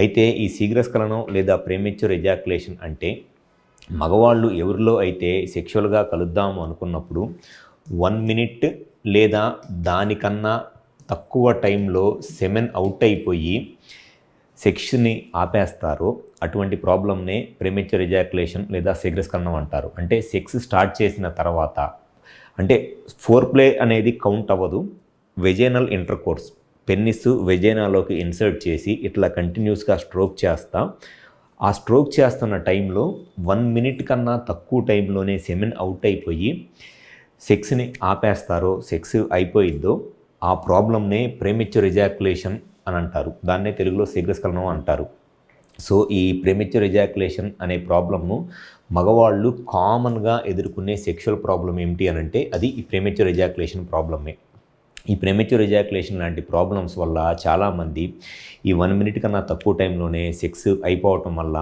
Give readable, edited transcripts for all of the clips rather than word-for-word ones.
అయితే ఈ శీఘ్రస్ఖలనం లేదా ప్రీమెచ్యూర్ ఎజాక్యులేషన్ అంటే మగవాళ్ళు ఎవరిలో అయితే సెక్షువల్గా కలుద్దాము అనుకున్నప్పుడు 1 మినిట్ లేదా దానికన్నా తక్కువ టైంలో సెమెన్ అవుట్ అయిపోయి సెక్స్ని ఆపేస్తారో అటువంటి ప్రాబ్లమ్నే ప్రీమెచ్యూర్ ఎజాక్యులేషన్ లేదా శీఘ్రస్ఖలనం అంటారు. అంటే సెక్స్ స్టార్ట్ చేసిన తర్వాత అంటే ఫోర్ ప్లే అనేది కౌంట్ అవ్వదు. వెజైనల్ ఇంటర్కోర్స్ పెన్నిస్ వెజైనాలోకి ఇన్సర్ట్ చేసి ఇట్లా కంటిన్యూస్గా స్ట్రోక్ చేస్తా ఆ స్ట్రోక్ చేస్తున్న టైంలో 1 మినిట్ కన్నా తక్కువ టైంలోనే సెమెన్ అవుట్ అయిపోయి సెక్స్ని ఆపేస్తారో సెక్స్ అయిపోయిద్దో ఆ ప్రాబ్లమ్నే ప్రీమెచ్యూర్ ఎజాక్యులేషన్ అని అంటారు. దాన్నే తెలుగులో శీఘ్రస్ఖలనం అంటారు. సో ఈ ప్రీమెచ్యూర్ ఎజాక్యులేషన్ అనే ప్రాబ్లమ్ను మగవాళ్ళు కామన్గా ఎదుర్కొనే సెక్షువల్ ప్రాబ్లం ఏమిటి అని అంటే అది ఈ ప్రీమెచ్యూర్ ఎజాక్యులేషన్ ప్రాబ్లమే. ఈ ప్రీమెచ్యూర్ ఎజాక్యులేషన్ లాంటి ప్రాబ్లమ్స్ వల్ల చాలామంది ఈ 1 మినిట్ కన్నా తక్కువ టైంలోనే సెక్స్ అయిపోవటం వల్ల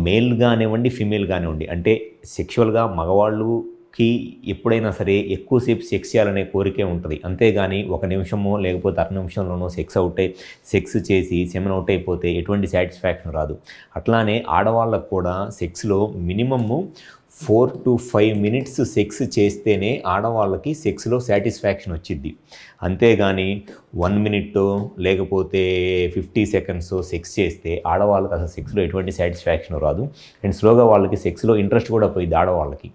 మేల్ కానివ్వండి ఫీమేల్ కానివ్వండి అంటే సెక్షువల్గా మగవాళ్ళకి ఎప్పుడైనా సరే ఎక్కువసేపు సెక్స్ చేయాలనే కోరికే ఉంటుంది. అంతేగాని 1 నిమిషమో లేకపోతే అర నిమిషంలోనో సెక్స్ చేసి సెమెన్ అవుట్ అయిపోతే ఎటువంటి సాటిస్ఫాక్షన్ రాదు. అట్లానే ఆడవాళ్ళకు కూడా సెక్స్లో మినిమము 4 to 5 మినిట్స్ సెక్స్ చేస్తేనే ఆడవాళ్ళకి సెక్స్లో సాటిస్ఫాక్షన్ వచ్చిద్ది. అంతేగాని 1 మినిట్ లేకపోతే 50 సెకండ్స్ సెక్స్ చేస్తే ఆడవాళ్ళకి అసలు సెక్స్లో ఎటువంటి సాటిస్ఫాక్షన్ రాదు. అండ్ స్లోగా వాళ్ళకి సెక్స్లో ఇంట్రెస్ట్ కూడా పోయింది ఆడవాళ్ళకి.